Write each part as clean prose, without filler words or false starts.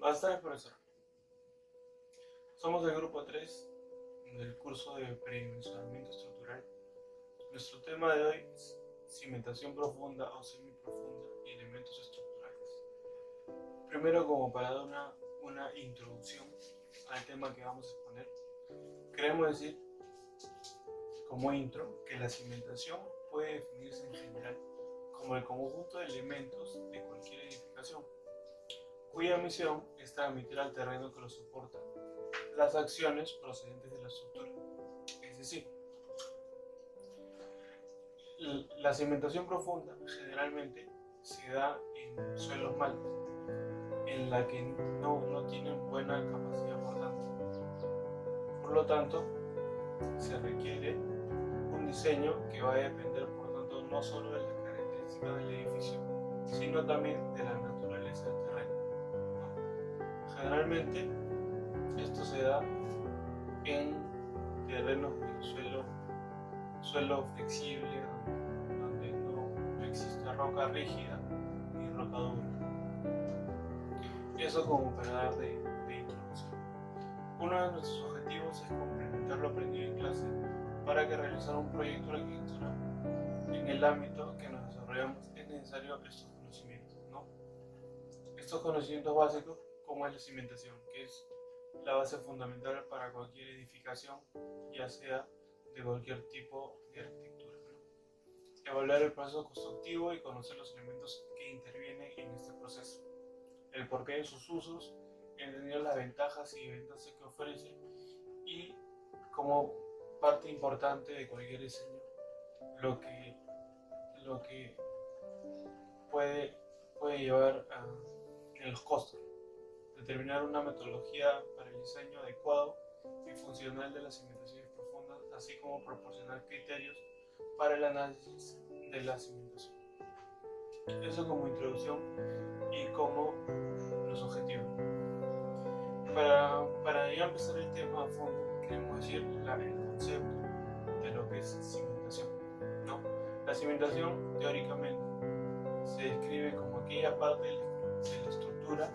Buenas tardes, profesor. Somos del grupo 3 del curso de predimensionamiento estructural. Nuestro tema de hoy es cimentación profunda o semiprofunda y elementos estructurales. Primero, como para dar una introducción al tema que vamos a exponer, queremos decir como intro que la cimentación puede definirse en general como el conjunto de elementos de cualquier edificación, cuya misión es transmitir al terreno que lo soporta las acciones procedentes de la estructura. Es decir, la cimentación profunda generalmente se da en suelos malos, en la que no tienen buena capacidad portante. Por lo tanto, se requiere un diseño que va a depender, por tanto, no solo de las características del edificio, sino también de la naturaleza del terreno. Generalmente, esto se da en terrenos de suelo flexible, donde no existe roca rígida ni roca dura. Eso como para dar de introducción. Uno de nuestros objetivos es complementar lo aprendido en clase para que realizar un proyecto de arquitectura en el ámbito que nos desarrollamos es necesario estos conocimientos, ¿no? Estos conocimientos básicos, como es la cimentación, que es la base fundamental para cualquier edificación, ya sea de cualquier tipo de arquitectura, ¿no? Evaluar el proceso constructivo y conocer los elementos que intervienen en este proceso, el porqué de sus usos, entender las ventajas y desventajas que ofrece y como parte importante de cualquier diseño, lo que puede llevar en los costos. Determinar una metodología para el diseño adecuado y funcional de las cimentaciones profundas, así como proporcionar criterios para el análisis de la cimentación. Eso como introducción y como los objetivos. Para ya empezar el tema a fondo, queremos decir el concepto de lo que es cimentación, ¿no? La cimentación, teóricamente, se describe como aquella parte de la estructura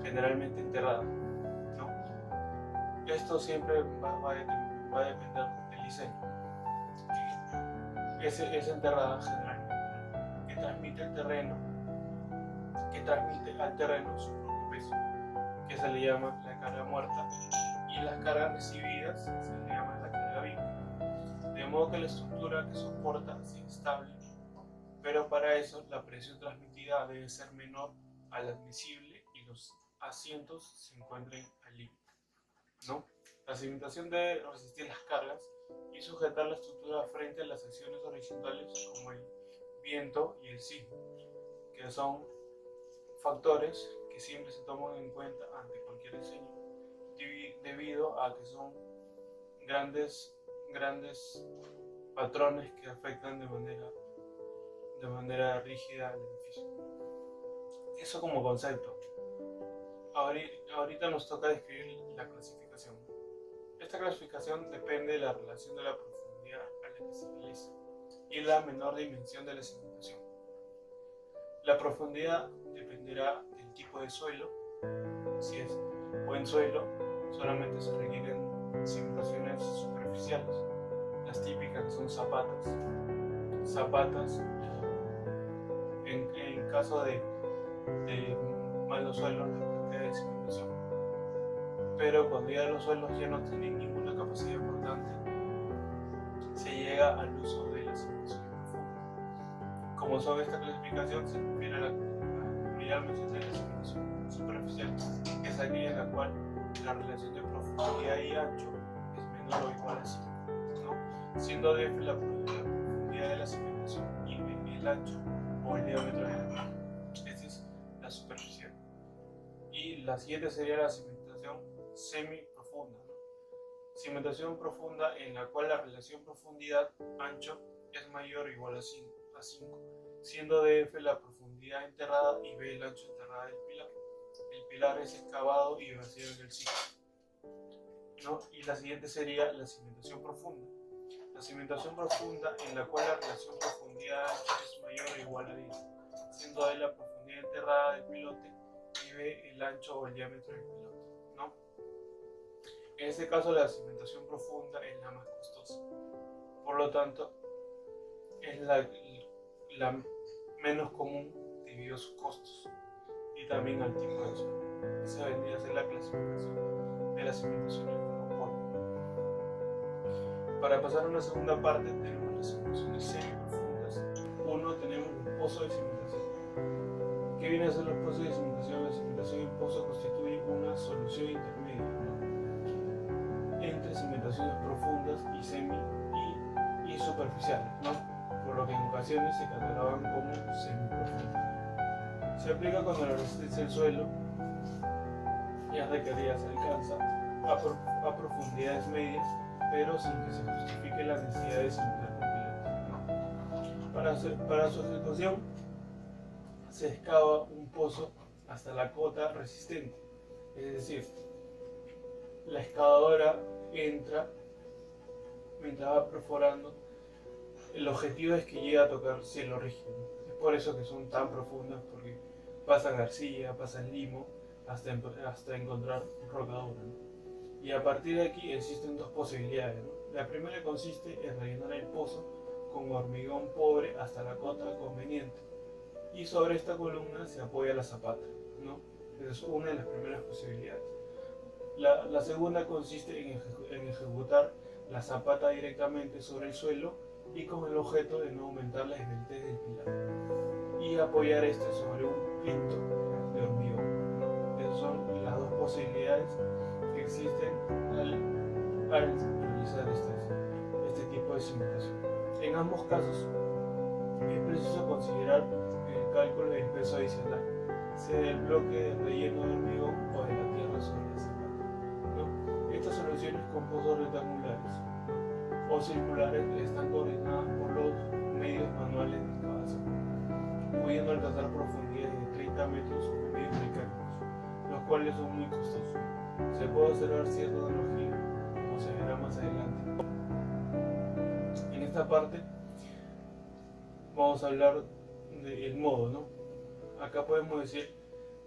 generalmente enterrada, ¿no? Esto siempre va a depender del diseño. Es enterrada generalmente, que transmite al terreno su propio peso, que se le llama la carga muerta, y las cargas recibidas se le llama la carga viva. De modo que la estructura que soporta sea estable, pero para eso la presión transmitida debe ser menor a la admisible y los asientos se encuentren al límite, ¿no? La cimentación debe resistir las cargas y sujetar la estructura frente a las acciones horizontales como el viento y el sismo, que son factores que siempre se toman en cuenta ante cualquier diseño, debido a que son grandes patrones que afectan de manera rígida al edificio. Eso como concepto. Ahorita nos toca describir la clasificación. Esta clasificación depende de la relación de la profundidad a la que se realiza y la menor dimensión de la cimentación. La profundidad dependerá del tipo de suelo. Si es buen suelo, solamente se requieren cimentaciones superficiales, las típicas que son zapatas. En caso de malos suelos, la cantidad de cimentación. Pero cuando ya los suelos ya no tienen ninguna capacidad importante, se llega al uso de la cimentación profunda. Como sobre esta clasificación se refiere a la comunidad mencionada de la cimentación superficial, que es aquella en la cual la relación de profundidad y ancho es menor o igual a 5, ¿no? Siendo DF la profundidad de la cimentación y el ancho o el diámetro de la misma. Esta es la superficial. Y la siguiente sería la cimentación semiprofunda, ¿no? Cimentación profunda en la cual la relación profundidad-ancho es mayor o igual a 5, siendo DF la profundidad enterrada y B el ancho enterrada del pilar. El pilar es excavado y vaciado en el sitio, ¿no? Y la siguiente sería la cimentación profunda. La cimentación profunda en la cual la relación profundidad-ancho es mayor o igual a 10, siendo A la profundidad enterrada del pilote y B ve el ancho o el diámetro del pilote, ¿no? En este caso la cimentación profunda es la más costosa, por lo tanto es la menos común debido a sus costos y también al tipo de suelo. Esa vendría a ser la clasificación de las cimentaciones como polvo. Para pasar a una segunda parte tenemos las cimentaciones semiprofundas. Uno, tenemos los pozos de cimentación. ¿Qué viene a ser los pozos de cimentación? La cimentación en pozo constituye una solución intermedia, ¿no?, entre cimentaciones profundas y superficiales, ¿no?, por lo que en ocasiones se catalogan como semiprofundas. Se aplica cuando la resistencia del suelo ya requerida se alcanza a profundidades medias, pero sin que se justifique la necesidad de cimentar completamente, ¿no? Para su ejecución se excava un pozo hasta la cota resistente, es decir, la excavadora entra mientras va perforando. El objetivo es que llegue a tocar cielo rígido. Es por eso que son tan profundas, porque pasan arcilla, pasan limo, hasta encontrar rocadura, ¿no? Y a partir de aquí existen dos posibilidades, ¿no? La primera consiste en rellenar el pozo con hormigón pobre hasta la cota conveniente, y sobre esta columna se apoya la zapata, ¿no? Esa es una de las primeras posibilidades. La segunda consiste en ejecutar la zapata directamente sobre el suelo y con el objeto de no aumentar la esbeltez del pilar y apoyar este sobre un plinto de hormigón, ¿no? Esas son las dos posibilidades que existen al realizar este tipo de cimentación. En ambos casos es preciso considerar el cálculo del peso adicional, sea del bloque de relleno de hormigón o de la tierra sobre la zapata, ¿no? Estas soluciones con pozos rectangulares o circulares están coordinadas por los medios manuales de excavación, pudiendo alcanzar profundidades de 30 metros con medios mecánicos, los cuales son muy costosos. Se puede observar cierta analogía, como se verá más adelante. En esta parte vamos a hablar del modo, ¿no? Acá podemos decir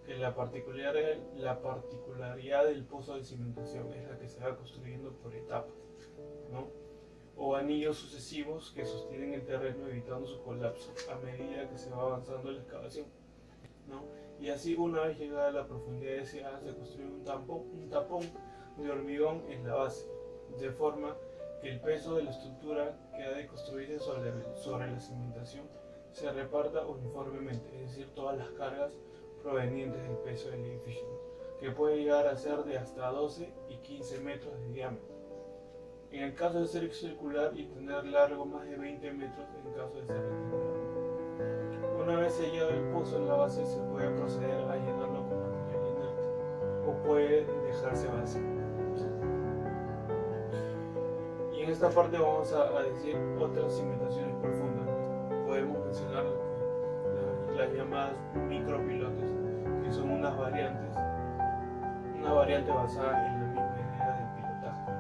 que la particularidad del pozo de cimentación es la que se va construyendo por etapas, ¿no?, o anillos sucesivos que sostienen el terreno evitando su colapso a medida que se va avanzando en la excavación, ¿no? Y así, una vez llegada a la profundidad deseada, se construye un tapón de hormigón en la base, de forma que el peso de la estructura que ha de construirse sobre la cimentación se reparta uniformemente, es decir, todas las cargas provenientes del peso del edificio, ¿no?, que puede llegar a ser de hasta 12 y 15 metros de diámetro. En el caso de ser circular y tener largo más de 20 metros en caso de ser rectangular. Una vez sellado el pozo en la base, se puede proceder a llenarlo con material inerte o puede dejarse vacío. Y en esta parte vamos a decir otras cimentaciones profundas. Podemos mencionar las llamadas micropilotes, que son una variante basada en la misma idea del pilotaje,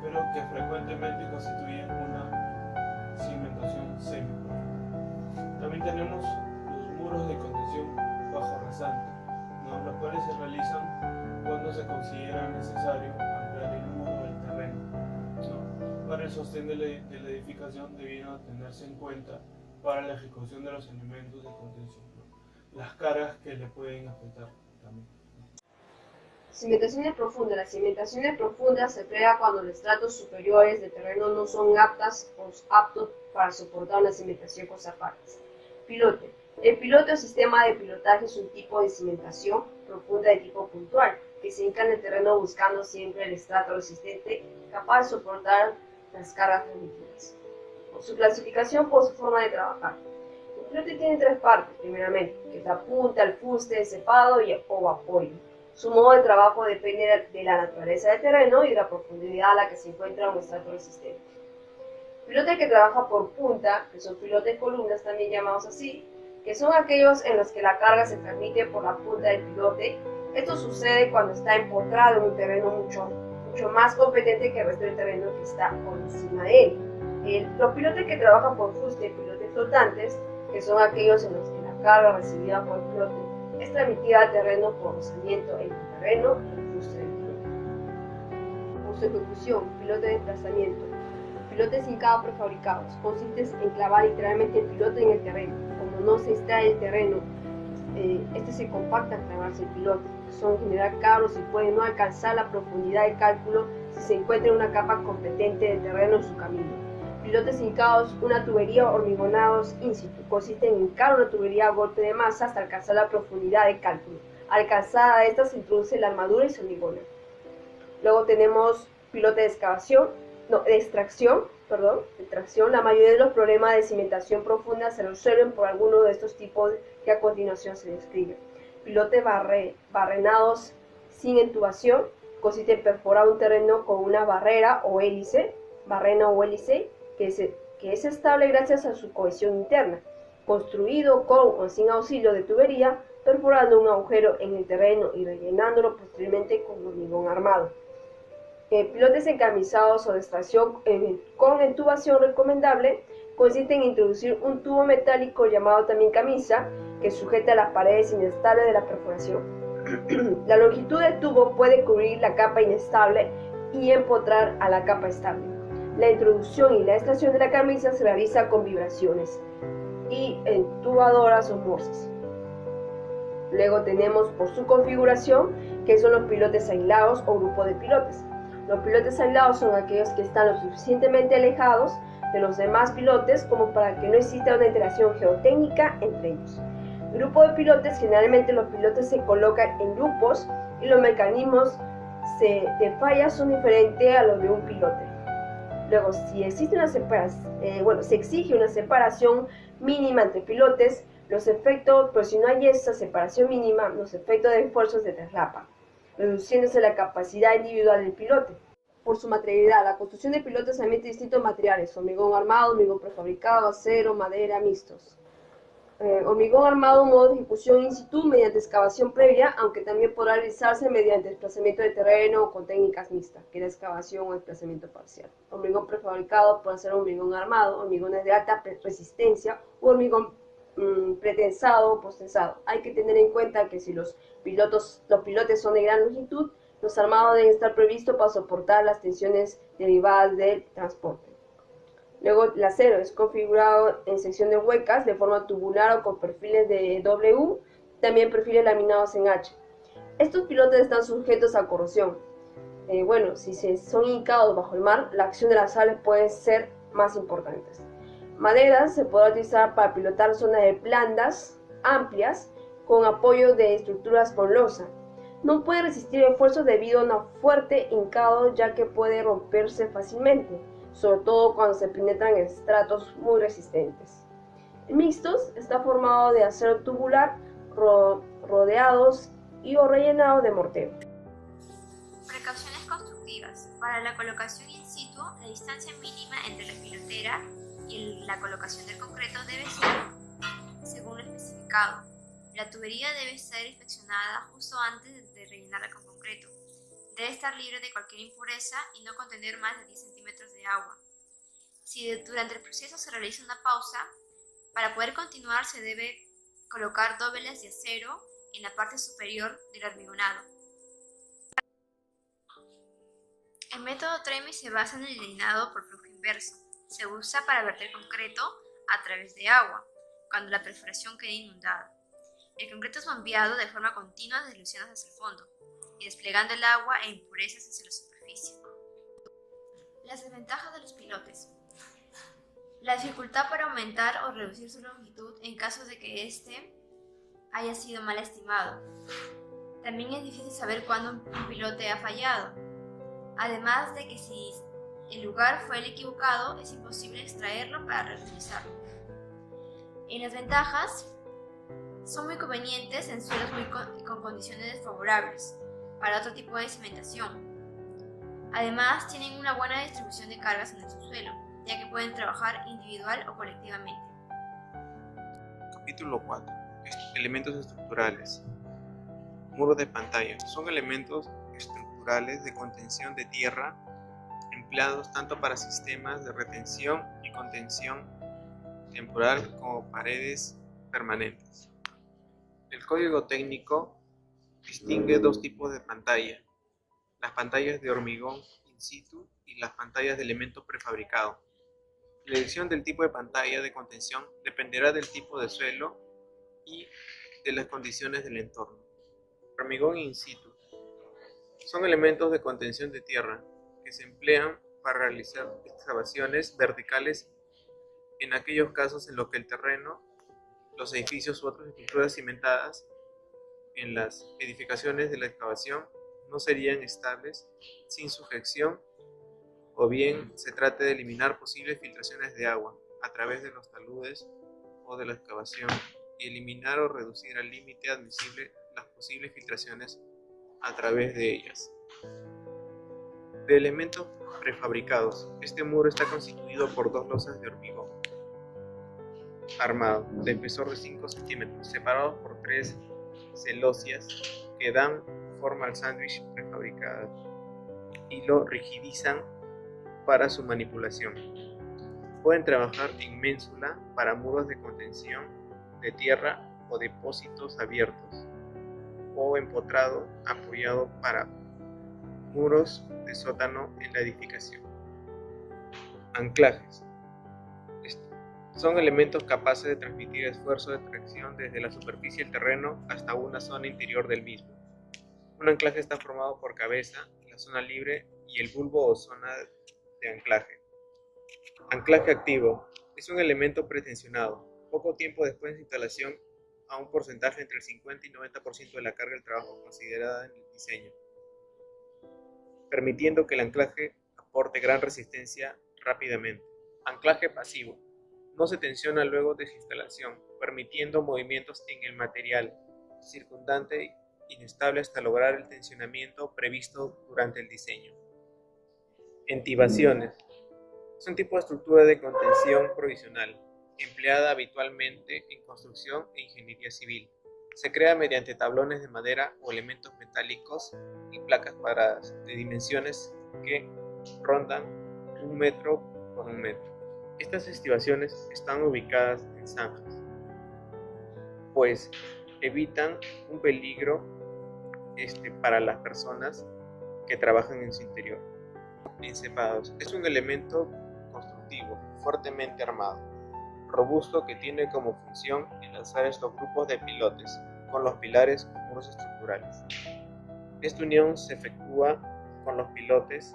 pero que frecuentemente constituyen una cimentación semiprofunda. También tenemos los muros de contención bajo rasante, ¿no?, los cuales se realizan cuando se considera necesario ampliar el muro del terreno, ¿no?, para el sostén de la edificación, debiendo tenerse en cuenta para la ejecución de los elementos de contención, ¿no?, las cargas que le pueden afectar también. Cimentaciones profundas. Las cimentaciones profundas se emplea cuando los estratos superiores del terreno no son aptos para soportar una cimentación con zapatas. Pilote. El pilote o sistema de pilotaje es un tipo de cimentación profunda de tipo puntual, que se hinca en el terreno buscando siempre el estrato resistente capaz de soportar las cargas transmitidas. Su clasificación por su forma de trabajar. El pilote tiene tres partes, primeramente, que es la punta, el fuste, el cepado o apoyo. Su modo de trabajo depende de la naturaleza del terreno y de la profundidad a la que se encuentra un estrato resistente. Pilote que trabaja por punta, que son pilotes columnas también llamados así, que son aquellos en los que la carga se transmite por la punta del pilote. Esto sucede cuando está empotrado en un terreno mucho más competente que el resto del terreno que está por encima de él. Los pilotes que trabajan por fuste, pilotes flotantes, que son aquellos en los que la carga recibida por el pilote Es transmitida al terreno por rozamiento en el terreno y el fuste del pilote. Por su ejecución, pilote de desplazamiento. Pilotes hincados prefabricados. Consiste en clavar literalmente el pilote en el terreno. Como no se extrae el terreno, este se compacta al clavarse el pilote. Son en general caros y pueden no alcanzar la profundidad de cálculo si se encuentra en una capa competente de terreno en su camino. Pilotes hincados, una tubería hormigonados in situ. Consiste en hincar una tubería a golpe de masa hasta alcanzar la profundidad de cálculo. Alcanzada esta se introduce la armadura y se hormigona. Luego tenemos pilote de extracción. La mayoría de los problemas de cimentación profunda se resuelven por alguno de estos tipos que a continuación se describe. Pilote barrenados sin intubación. Consiste en perforar un terreno con una barrena o hélice, que es estable gracias a su cohesión interna, construido con o sin auxilio de tubería, perforando un agujero en el terreno y rellenándolo posteriormente con hormigón armado. Pilotes encamisados o de extracción con intubación recomendable consiste en introducir un tubo metálico llamado también camisa que sujeta las paredes inestables de la perforación. La longitud del tubo puede cubrir la capa inestable y empotrar a la capa estable. La introducción y la extracción de la camisa se realiza con vibraciones y entubadoras o morsas. Luego tenemos por su configuración que son los pilotes aislados o grupo de pilotes. Los pilotes aislados son aquellos que están lo suficientemente alejados de los demás pilotes como para que no exista una interacción geotécnica entre ellos. Grupo de pilotes, generalmente los pilotes se colocan en grupos y los mecanismos de falla son diferentes a los de un pilote. Luego, si existe se exige una separación mínima entre pilotes, pero si no hay esa separación mínima, los efectos de esfuerzos se traslapan, reduciéndose la capacidad individual del pilote. Por su materialidad, la construcción de pilotes se admite distintos materiales: hormigón armado, hormigón prefabricado, acero, madera, mixtos. Hormigón armado, modo de ejecución in situ mediante excavación previa, aunque también podrá realizarse mediante desplazamiento de terreno o con técnicas mixtas, que es la excavación o desplazamiento parcial. Hormigón prefabricado puede ser hormigón armado, hormigones de alta resistencia o hormigón pretensado o postensado. Hay que tener en cuenta que si los pilotes son de gran longitud, los armados deben estar previstos para soportar las tensiones derivadas del transporte. Luego el acero es configurado en secciones huecas de forma tubular o con perfiles de W, también perfiles laminados en H. Estos pilotes están sujetos a corrosión. Si son hincados bajo el mar, la acción de las sales puede ser más importante. Madera se podrá utilizar para pilotar zonas de blandas, amplias, con apoyo de estructuras con losa. No puede resistir esfuerzos debido a un fuerte hincado, ya que puede romperse fácilmente, sobre todo cuando se penetran en estratos muy resistentes. El mixtos está formado de acero tubular rodeados y o rellenados de mortero. Precauciones constructivas. Para la colocación in situ, la distancia mínima entre la pilotera y la colocación del concreto debe ser según lo especificado. La tubería debe ser inspeccionada justo antes de rellenarla con concreto. Debe estar libre de cualquier impureza y no contener más de 10 centímetros de agua. Si durante el proceso se realiza una pausa, para poder continuar se debe colocar dovelas de acero en la parte superior del hormigonado. El método TREMI se basa en el llenado por flujo inverso. Se usa para verter concreto a través de agua, cuando la perforación quede inundada. El concreto es bombeado de forma continua desde el océano hacia el fondo y desplegando el agua e impurezas hacia la superficie. Las desventajas de los pilotes. La dificultad para aumentar o reducir su longitud en caso de que éste haya sido mal estimado. También es difícil saber cuándo un pilote ha fallado. Además de que si el lugar fue el equivocado, es imposible extraerlo para reutilizarlo. En las ventajas, son muy convenientes en suelos con condiciones desfavorables para otro tipo de cimentación. Además, tienen una buena distribución de cargas en el subsuelo, ya que pueden trabajar individual o colectivamente. Capítulo 4. Elementos estructurales. Muro de pantalla. Son elementos estructurales de contención de tierra empleados tanto para sistemas de retención y contención temporal como paredes permanentes. El código técnico distingue dos tipos de pantalla: las pantallas de hormigón in situ y las pantallas de elemento prefabricado. La elección del tipo de pantalla de contención dependerá del tipo de suelo y de las condiciones del entorno. Hormigón in situ son elementos de contención de tierra que se emplean para realizar excavaciones verticales en aquellos casos en los que el terreno, los edificios u otras estructuras cimentadas en las edificaciones de la excavación no serían estables sin sujeción, o bien se trate de eliminar posibles filtraciones de agua a través de los taludes o de la excavación y eliminar o reducir al límite admisible las posibles filtraciones a través de ellas. De elementos prefabricados, este muro está constituido por dos losas de hormigón armado de espesor de 5 centímetros, separados por 3 celosias que dan forma al sándwich prefabricado y lo rigidizan para su manipulación. Pueden trabajar en ménsula para muros de contención de tierra o depósitos abiertos, o empotrado apoyado para muros de sótano en la edificación. Anclajes. Son elementos capaces de transmitir esfuerzo de tracción desde la superficie del terreno hasta una zona interior del mismo. Un anclaje está formado por cabeza, la zona libre y el bulbo o zona de anclaje. Anclaje activo. Es un elemento pretensionado. Poco tiempo después de su instalación, a un porcentaje entre el 50 y 90% de la carga del trabajo considerada en el diseño, permitiendo que el anclaje aporte gran resistencia rápidamente. Anclaje pasivo. No se tensiona luego de su instalación, permitiendo movimientos en el material circundante inestable hasta lograr el tensionamiento previsto durante el diseño. Entibaciones. Es un tipo de estructura de contención provisional, empleada habitualmente en construcción e ingeniería civil. Se crea mediante tablones de madera o elementos metálicos y placas cuadradas de dimensiones que rondan 1 metro por 1 metro. Estas estivaciones están ubicadas en zanjas, pues evitan un peligro para las personas que trabajan en su interior. Encepados. Es un elemento constructivo fuertemente armado, robusto, que tiene como función enlazar estos grupos de pilotes con los pilares o muros estructurales. Esta unión se efectúa con los pilotes.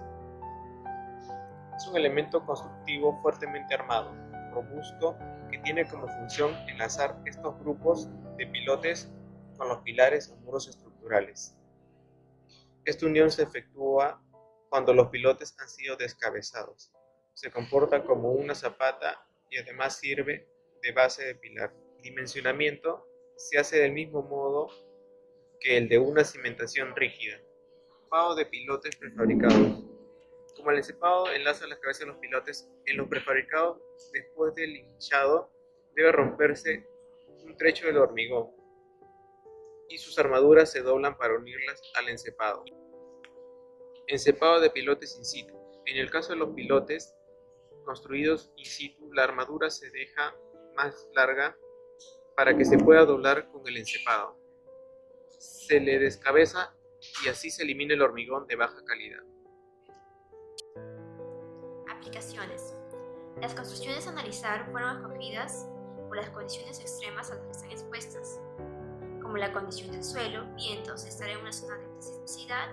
Es un elemento constructivo fuertemente armado, robusto, que tiene como función enlazar estos grupos de pilotes con los pilares o muros estructurales. Esta unión se efectúa cuando los pilotes han sido descabezados. Se comporta como una zapata y además sirve de base de pilar. El dimensionamiento se hace del mismo modo que el de una cimentación rígida. Encepado de pilotes prefabricados. Como el encepado enlaza las cabezas de los pilotes, en los prefabricados, después del hinchado, debe romperse un trecho del hormigón y sus armaduras se doblan para unirlas al encepado. Encepado de pilotes in situ. En el caso de los pilotes construidos in situ, la armadura se deja más larga para que se pueda doblar con el encepado. Se le descabeza y así se elimina el hormigón de baja calidad. Aplicaciones. Las construcciones a analizar fueron escogidas por las condiciones extremas a las que están expuestas, como la condición del suelo, vientos, estar en una zona de alta sismicidad,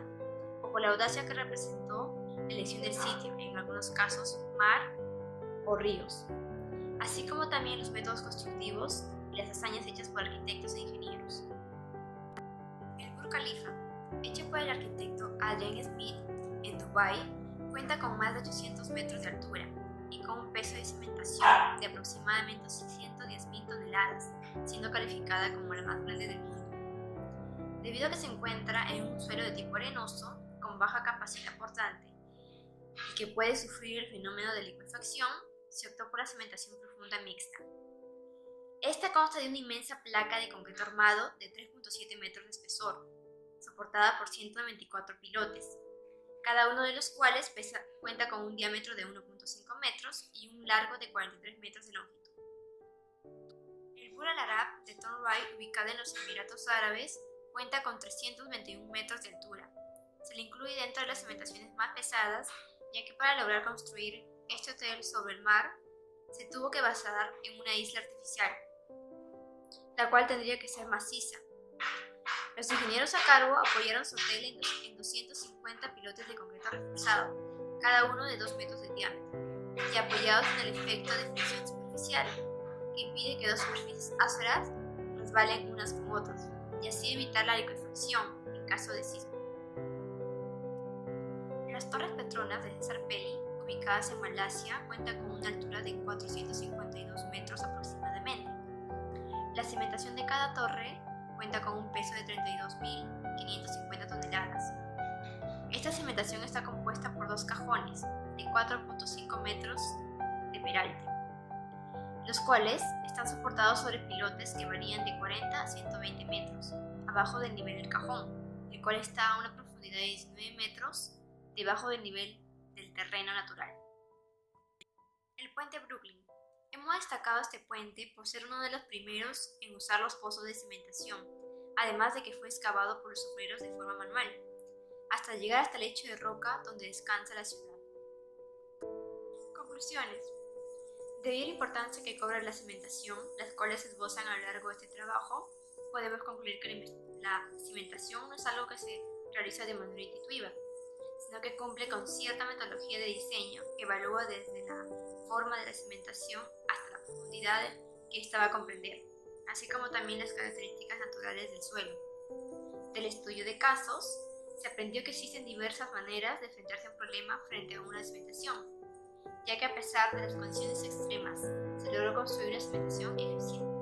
o por la audacia que representó la elección del sitio, en algunos casos mar o ríos, así como también los métodos constructivos y las hazañas hechas por arquitectos e ingenieros. El Burj Khalifa, hecho por el arquitecto Adrian Smith en Dubái, cuenta con más de 800 metros de altura y con un peso de cimentación de aproximadamente 610.000 toneladas, siendo calificada como la más grande del mundo. Debido a que se encuentra en un suelo de tipo arenoso, con baja capacidad portante y que puede sufrir el fenómeno de licuefacción, se optó por la cimentación profunda mixta. Esta consta de una inmensa placa de concreto armado de 3.7 metros de espesor, soportada por 124 pilotes, cada uno de los cuales cuenta con un diámetro de 1.5 metros y un largo de 43 metros de longitud. El Burj Al Arab de Thornray, ubicada en los Emiratos Árabes, cuenta con 321 metros de altura. Se le incluye dentro de las cimentaciones más pesadas, ya que para lograr construir este hotel sobre el mar, se tuvo que basar en una isla artificial, la cual tendría que ser maciza. Los ingenieros a cargo apoyaron su hotel en 250 pilotes de concreto reforzado, cada uno de 2 metros de diámetro, y apoyados en el efecto de fricción superficial, que impide que dos superficies ásperas resbalen unas con otras, y así evitar la liquefacción en caso de sismo. Las Torres Petronas de Cesar Pelli, ubicadas en Malasia, cuentan con una altura de 452 metros aproximadamente. La cimentación de cada torre cuenta con un peso de 32.550 toneladas. Esta cimentación está compuesta por 2 cajones de 4.5 metros de peralte, los cuales están soportados sobre pilotes que varían de 40 a 120 metros, abajo del nivel del cajón, el cual está a una profundidad de 19 metros debajo del nivel del terreno natural. El puente Brooklyn. Hemos destacado este puente por ser uno de los primeros en usar los pozos de cimentación, además de que fue excavado por los obreros de forma manual, hasta llegar hasta el lecho de roca donde descansa la ciudad. Conclusiones. Debido a la importancia que cobra la cimentación, las cuales se esbozan a lo largo de este trabajo, podemos concluir que la cimentación no es algo que se realiza de manera intuitiva, sino que cumple con cierta metodología de diseño que evalúa desde la forma de la cimentación hasta la profundidad que ésta va a comprender, así como también las características naturales del suelo. Del estudio de casos, se aprendió que existen diversas maneras de enfrentarse a un problema frente a una cimentación, ya que a pesar de las condiciones extremas, se logró construir una cimentación eficiente.